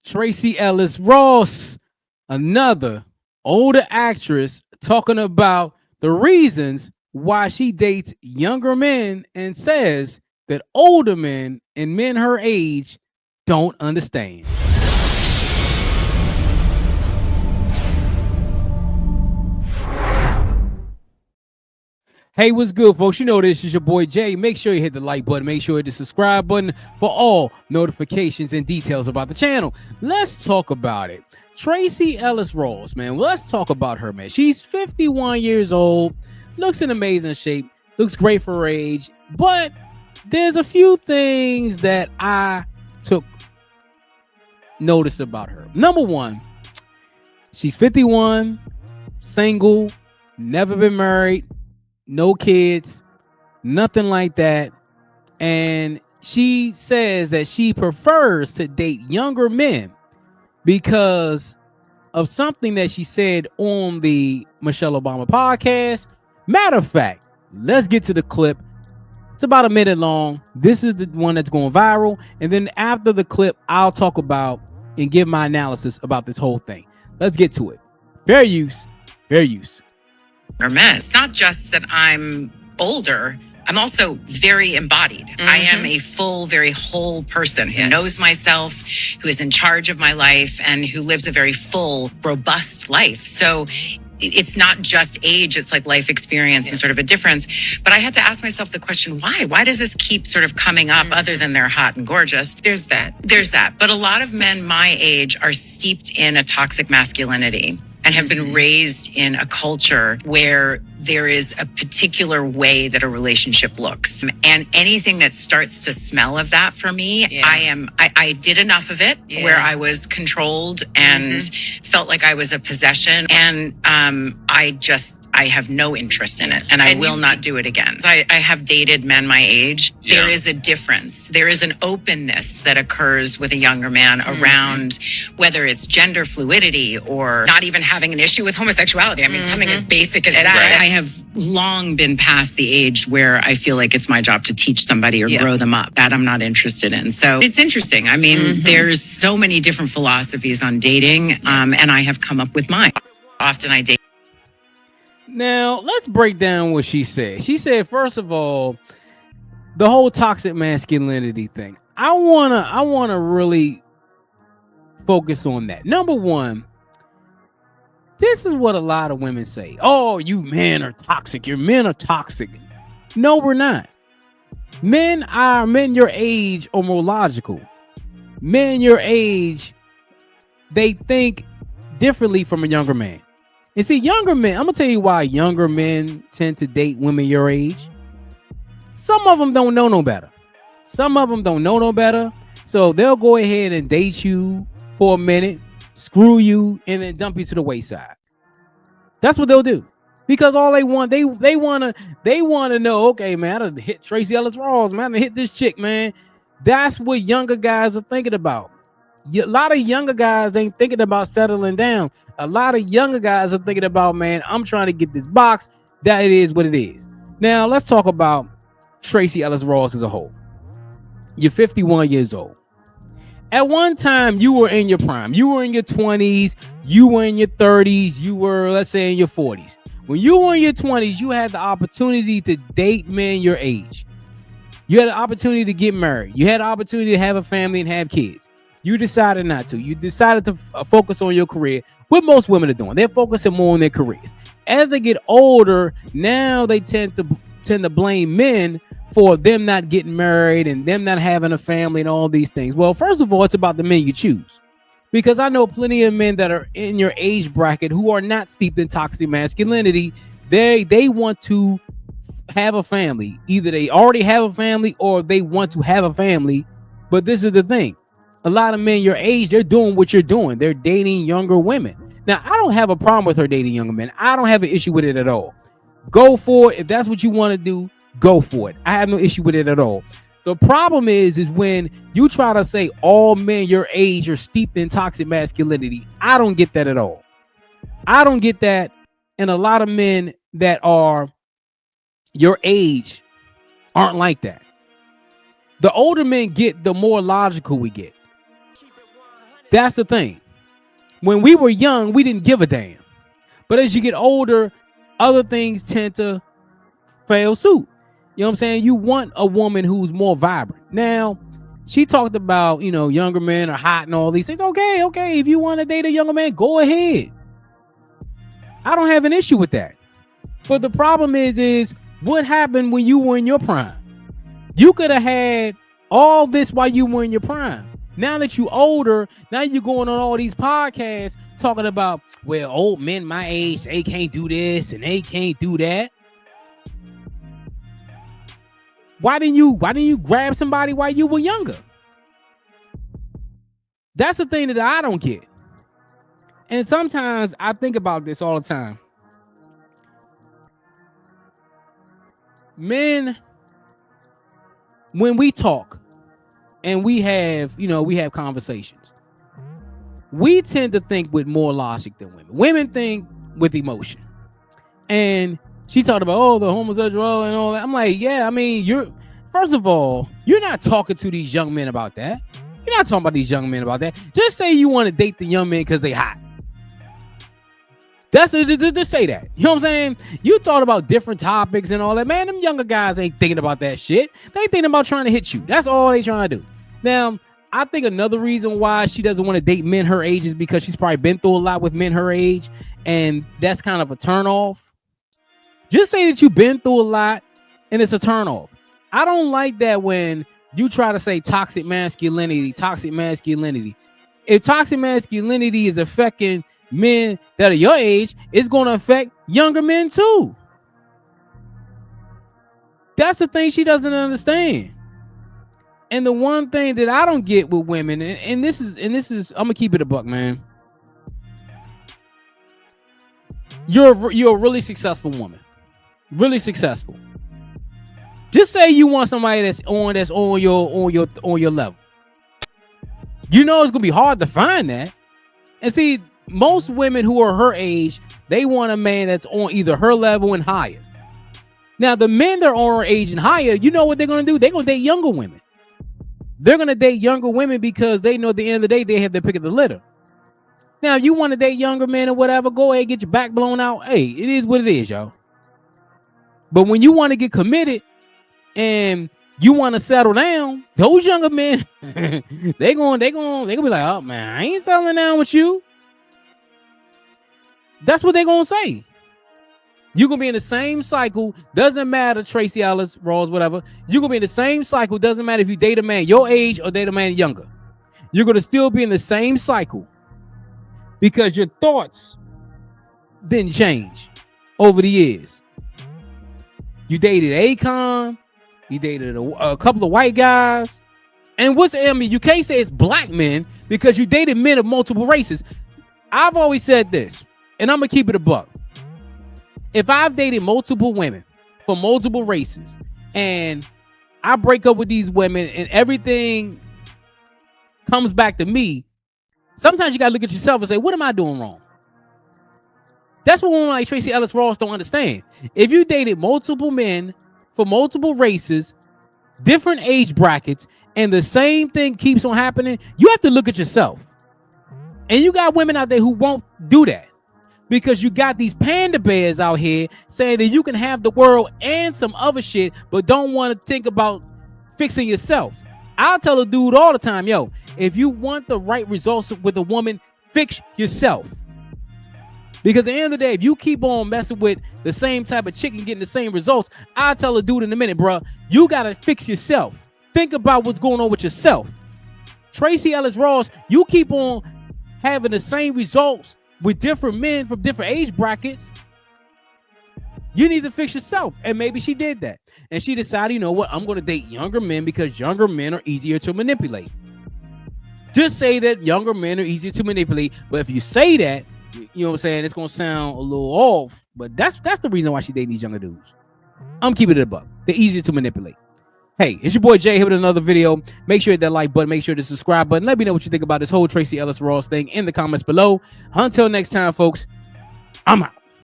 Tracee Ellis Ross, another older actress, talking about the reasons why she dates younger men and says that older men and men her age don't understand. Hey, what's good, folks? You know this is your boy Jay. Make sure you hit the like button. Make sure you hit the subscribe button for all notifications and details about the channel. Let's talk about it. Tracee Ellis Ross, man. Well, let's talk about her, man. She's 51 years old, looks in amazing shape, looks great for her age, but there's a few things that I took notice about her. Number one, she's 51, single, never been married, no kids, nothing like that. And she says that she prefers to date younger men because of something that she said on the Michelle Obama podcast. Matter of fact, let's get to the clip. It's about a minute long. This is the one that's going viral. And then after the clip, I'll talk about and give my analysis about this whole thing. Let's get to it. Fair use. Fair use. Men. It's not just that I'm older. I'm also very embodied. I am a full, very whole person who knows myself, who is in charge of my life, and who lives a very full, robust life. So it's not just age, it's like life experience and sort of a difference. But I had to ask myself the question, why? Why does this keep sort of coming up other than they're hot and gorgeous? There's that. But a lot of men my age are steeped in a toxic masculinity and have been raised in a culture where there is a particular way that a relationship looks. And anything that starts to smell of that for me, I did enough of it where I was controlled and felt like I was a possession. And I have no interest in it, and I will not do it again. I have dated men my age. There is a difference. There is an openness that occurs with a younger man around whether it's gender fluidity or not even having an issue with homosexuality. I mean, something as basic as that. I have long been past the age where I feel like it's my job to teach somebody or grow them up. That I'm not interested in. So it's interesting. I mean, there's so many different philosophies on dating, and I have come up with mine. Often I date. Now, let's break down what she said. She said, first of all, the whole toxic masculinity thing. I wanna really focus on that. Number one, this is what a lot of women say. Oh, you men are toxic. Your men are toxic. No, we're not. Men your age are more logical. Men your age, they think differently from a younger man. And see, younger men, I'm going to tell you why younger men tend to date women your age. Some of them don't know no better. So they'll go ahead and date you for a minute, screw you, and then dump you to the wayside. That's what they'll do. Because all they want, they want to know, okay, man, I done hit Tracee Ellis Ross, man, I done hit this chick, man. That's what younger guys are thinking about. A lot of younger guys ain't thinking about settling down. A lot of younger guys are thinking about, man, I'm trying to get this box. That it is what it is. Now, let's talk about Tracee Ellis Ross as a whole. You're 51 years old. At one time, you were in your prime. You were in your 20s. You were in your 30s. You were, let's say, in your 40s. When you were in your 20s, you had the opportunity to date men your age. You had the opportunity to get married. You had the opportunity to have a family and have kids. You decided not to. You decided to focus on your career. What most women are doing, they're focusing more on their careers. As they get older, now they tend to blame men for them not getting married and them not having a family and all these things. Well, first of all, it's about the men you choose. Because I know plenty of men that are in your age bracket who are not steeped in toxic masculinity. They want to have a family. Either they already have a family or they want to have a family. But this is the thing. A lot of men your age, they're doing what you're doing. They're dating younger women. Now, I don't have a problem with her dating younger men. I don't have an issue with it at all. Go for it. If that's what you want to do, go for it. I have no issue with it at all. The problem is when you try to say all men your age are steeped in toxic masculinity. I don't get that at all. I don't get that. And a lot of men that are your age aren't like that. The older men get, the more logical we get. That's the thing. When we were young, we didn't give a damn. But as you get older, other things tend to fail suit. You know what I'm saying? You want a woman who's more vibrant. Now, she talked about, younger men are hot and all these things. Okay. If you want to date a younger man, go ahead. I don't have an issue with that. But the problem is what happened when you were in your prime? You could have had all this while you were in your prime. Now that you're older, now you're going on all these podcasts talking about, well, old men my age, they can't do this and they can't do that. Why didn't you grab somebody while you were younger? That's the thing that I don't get. And sometimes I think about this all the time. Men, when we talk and we have conversations, we tend to think with more logic than women. Women think with emotion. And she talked about, the homosexual and all that. I'm like, yeah, I mean, first of all, you're not talking to these young men about that. You're not talking about these young men about that. Just say you want to date the young men because they hot. Just say that. You know what I'm saying? You thought about different topics and all that. Man, them younger guys ain't thinking about that shit. They thinking about trying to hit you. That's all they trying to do. Now, I think another reason why she doesn't want to date men her age is because she's probably been through a lot with men her age, and that's kind of a turnoff. Just say that you've been through a lot, and it's a turnoff. I don't like that when you try to say toxic masculinity. If toxic masculinity is affecting men that are your age, it's going to affect younger men too. That's the thing she doesn't understand. And the one thing that I don't get with women, and this is I'm gonna keep it a buck, man. You're a really successful woman, really successful. Just say you want somebody that's on your level. You know it's gonna be hard to find that. And see, most women who are her age, they want a man that's on either her level and higher. Now, the men that are on her age and higher, you know what they're gonna do? They're gonna date younger women. They're gonna date younger women because they know at the end of the day they have the pick of the litter. Now, if you want to date younger men or whatever, go ahead, get your back blown out. Hey, it is what it is, y'all. But when you want to get committed and you want to settle down, those younger men, they gonna be like, oh man, I ain't settling down with you. That's what they're gonna say. You're gonna be in the same cycle. Doesn't matter, Tracee Ellis Ross, whatever. You're gonna be in the same cycle. Doesn't matter if you date a man your age or date a man younger. You're gonna still be in the same cycle because your thoughts didn't change over the years. You dated Akon. You dated a couple of white guys. And you can't say it's black men because you dated men of multiple races. I've always said this, and I'm gonna keep it a buck. If I've dated multiple women from multiple races and I break up with these women and everything comes back to me, sometimes you gotta look at yourself and say, what am I doing wrong? That's what women like Tracee Ellis Ross don't understand. If you dated multiple men from multiple races, different age brackets, and the same thing keeps on happening, you have to look at yourself. And you got women out there who won't do that. Because you got these panda bears out here saying that you can have the world and some other shit, but don't want to think about fixing yourself. I'll tell a dude all the time, yo, if you want the right results with a woman, fix yourself. Because at the end of the day, if you keep on messing with the same type of chick and getting the same results, I'll tell a dude in a minute, bro, you got to fix yourself. Think about what's going on with yourself. Tracee Ellis Ross, you keep on having the same results with different men from different age brackets. You need to fix yourself. And maybe she did that. And she decided, you know what? I'm going to date younger men because younger men are easier to manipulate. Just say that younger men are easier to manipulate. But if you say that, you know what I'm saying, it's going to sound a little off. But that's the reason why she dating these younger dudes. I'm keeping it above. They're easier to manipulate. Hey, it's your boy Jay here with another video. Make sure you hit that like button. Make sure to subscribe button. Let me know what you think about this whole Tracee Ellis Ross thing in the comments below. Until next time, folks, I'm out.